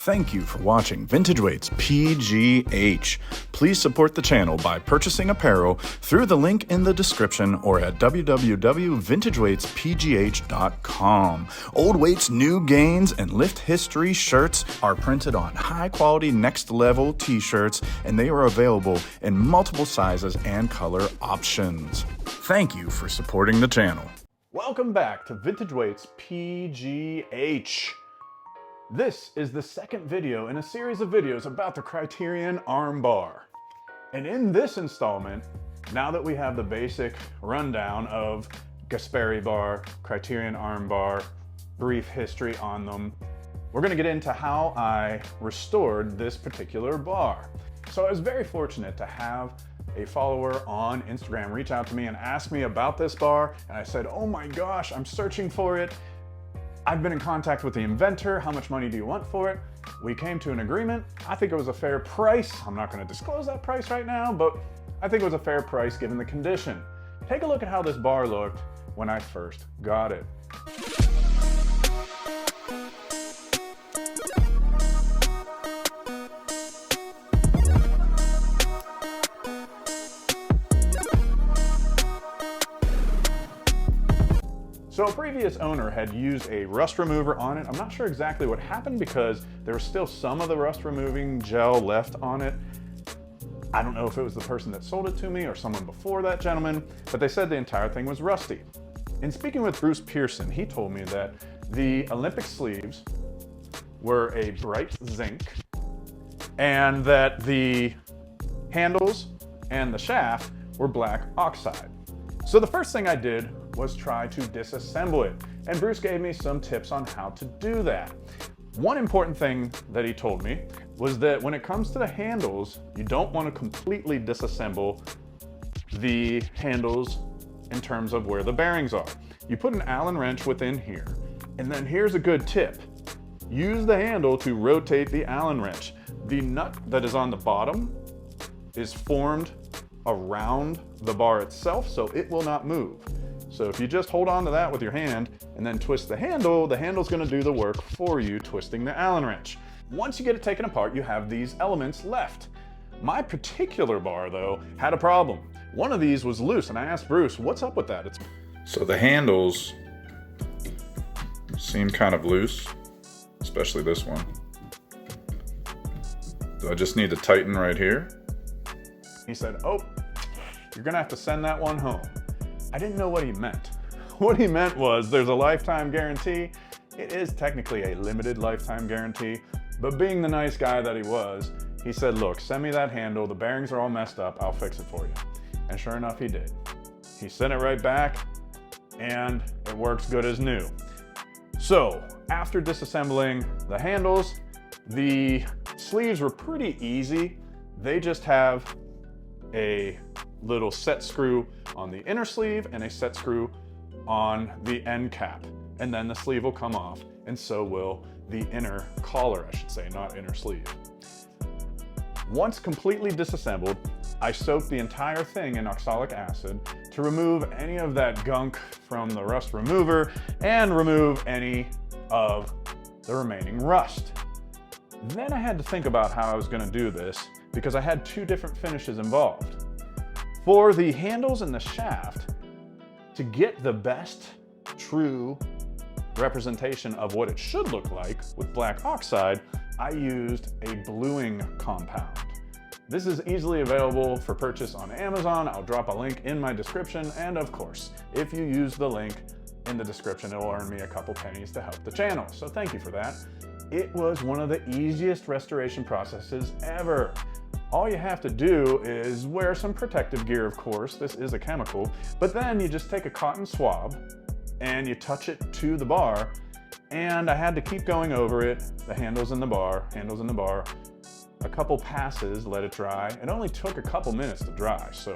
Thank you for watching Vintage Weights PGH. Please support the channel by purchasing apparel through the link in the description or at www.vintageweightspgh.com. Old weights, new gains, and lift history shirts are printed on high-quality next-level t-shirts, and they are available in multiple sizes and color options. Thank you for supporting the channel. Welcome back to Vintage Weights PGH. This is the second video in a series of videos about the Criterion arm bar. And in this installment, now that we have the basic rundown of Gaspari bar, Criterion arm bar, brief history on them, we're gonna get into how I restored this particular bar. So I was very fortunate to have a follower on Instagram reach out to me and ask me about this bar. And I said, oh my gosh, I'm searching for it. I've been in contact with the inventor. How much money do you want for it? We came to an agreement. I think it was a fair price. I'm not going to disclose that price right now, but I think it was a fair price given the condition. Take a look at how this bar looked when I first got it. So a previous owner had used a rust remover on it. I'm not sure exactly what happened because there was still some of the rust removing gel left on it. I don't know if it was the person that sold it to me or someone before that gentleman, but they said the entire thing was rusty. In speaking with Bruce Pearson, he told me that the Olympic sleeves were a bright zinc and that the handles and the shaft were black oxide. So the first thing I did was try to disassemble it. And Bruce gave me some tips on how to do that. One important thing that he told me was that when it comes to the handles, you don't want to completely disassemble the handles in terms of where the bearings are. You put an Allen wrench within here, and then here's a good tip. Use the handle to rotate the Allen wrench. The nut that is on the bottom is formed around the bar itself, so it will not move. So if you just hold on to that with your hand and then twist the handle's gonna do the work for you twisting the Allen wrench. Once you get it taken apart, you have these elements left. My particular bar though had a problem. One of these was loose and I asked Bruce, what's up with that? So the handles seem kind of loose, especially this one. So I just need to tighten right here. He said, oh, you're gonna have to send that one home. I didn't know what he meant. What he meant was there's a lifetime guarantee. It is technically a limited lifetime guarantee, but being the nice guy that he was, he said, look, send me that handle. The bearings are all messed up. I'll fix it for you. And sure enough, he did. He sent it right back and it works good as new. So after disassembling the handles, the sleeves were pretty easy. They just have a little set screw on the inner sleeve and a set screw on the end cap. And then the sleeve will come off and so will the inner collar, I should say, not inner sleeve. Once completely disassembled, I soaked the entire thing in oxalic acid to remove any of that gunk from the rust remover and remove any of the remaining rust. Then I had to think about how I was going to do this because I had two different finishes involved. For the handles and the shaft, to get the best true representation of what it should look like with black oxide, I used a bluing compound. This is easily available for purchase on Amazon. I'll drop a link in my description. And of course, if you use the link in the description, it'll earn me a couple pennies to help the channel. So thank you for that. It was one of the easiest restoration processes ever. All you have to do is wear some protective gear, of course. This is a chemical, but then you just take a cotton swab and you touch it to the bar. And I had to keep going over it, the handles in the bar, a couple passes, let it dry. It only took a couple minutes to dry. So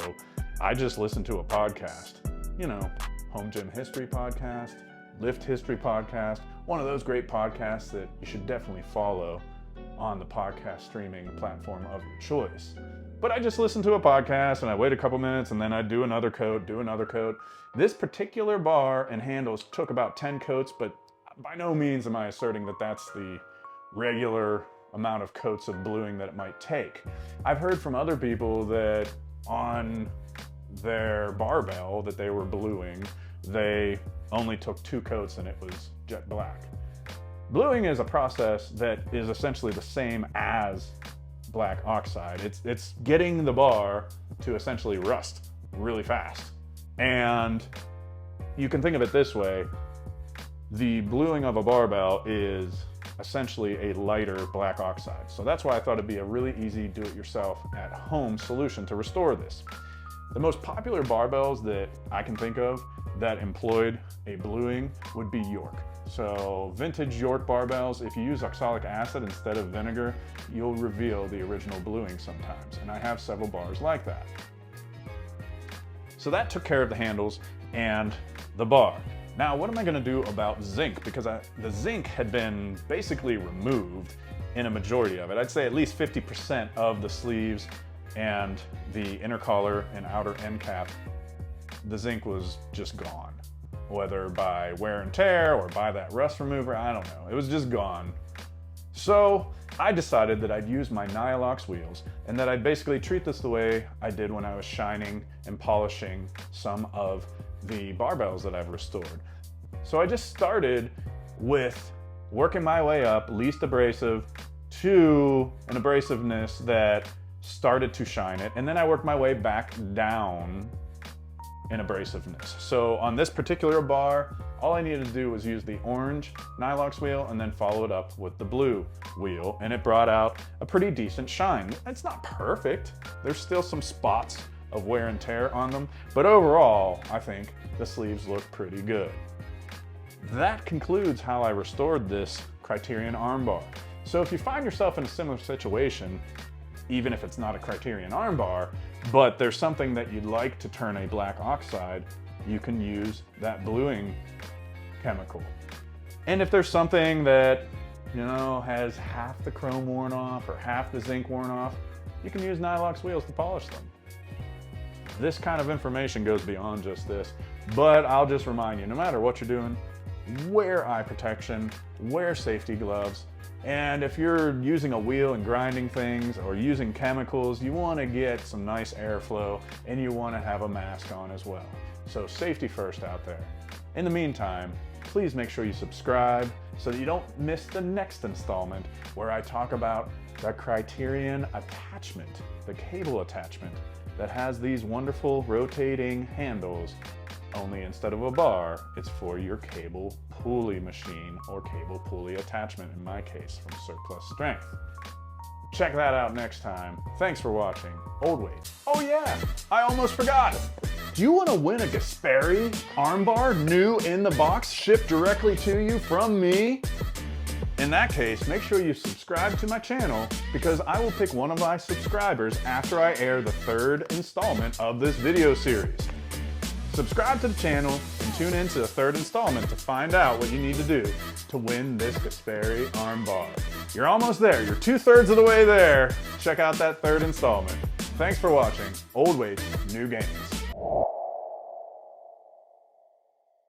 I just listened to a podcast, you know, Home Gym History podcast, Lift History podcast, one of those great podcasts that you should definitely follow on the podcast streaming platform of your choice. But I just listened to a podcast and I wait a couple minutes and then I do another coat. This particular bar and handles took about 10 coats, but by no means am I asserting that that's the regular amount of coats of bluing that it might take. I've heard from other people that on their barbell that they were bluing, they only took 2 coats and it was jet black. Bluing is a process that is essentially the same as black oxide. It's getting the bar to essentially rust really fast. And you can think of it this way: the bluing of a barbell is essentially a lighter black oxide. So that's why I thought it'd be a really easy do-it-yourself at home solution to restore this. The most popular barbells that I can think of that employed a bluing would be York. So vintage York barbells, if you use oxalic acid instead of vinegar, you'll reveal the original bluing sometimes. And I have several bars like that. So that took care of the handles and the bar. Now, what am I gonna do about zinc? Because the zinc had been basically removed in a majority of it. I'd say at least 50% of the sleeves and the inner collar and outer end cap, the zinc was just gone. Whether by wear and tear or by that rust remover, I don't know. It was just gone. So I decided that I'd use my Nylox wheels and that I'd basically treat this the way I did when I was shining and polishing some of the barbells that I've restored. So I just started with working my way up, least abrasive, to an abrasiveness that started to shine it, and then I worked my way back down in abrasiveness. So on this particular bar, all I needed to do was use the orange Nylox wheel and then follow it up with the blue wheel, and it brought out a pretty decent shine. It's not perfect. There's still some spots of wear and tear on them, but overall, I think the sleeves look pretty good. That concludes how I restored this Criterion armbar. So if you find yourself in a similar situation, even if it's not a Criterion armbar, but there's something that you'd like to turn a black oxide, you can use that bluing chemical. And if there's something that, you know, has half the chrome worn off or half the zinc worn off, you can use Nylox wheels to polish them. This kind of information goes beyond just this, but I'll just remind you, no matter what you're doing, wear eye protection, wear safety gloves, and if you're using a wheel and grinding things or using chemicals, you want to get some nice airflow and you want to have a mask on as well. So safety first out there. In the meantime, please make sure you subscribe so that you don't miss the next installment where I talk about the Criterion attachment, the cable attachment that has these wonderful rotating handles, only instead of a bar, it's for your cable pulley machine or cable pulley attachment in my case from Surplus Strength. Check that out next time. Thanks for watching. Old weight. Oh yeah, I almost forgot. Do you want to win a Gaspari armbar new in the box shipped directly to you from me? In that case, make sure you subscribe to my channel because I will pick one of my subscribers after I air the 3rd installment of this video series. Subscribe to the channel and tune in to the 3rd installment to find out what you need to do to win this Gaspari armbar. You're almost there. You're 2/3 of the way there. Check out that 3rd installment. Thanks for watching. Old Weights, New Games.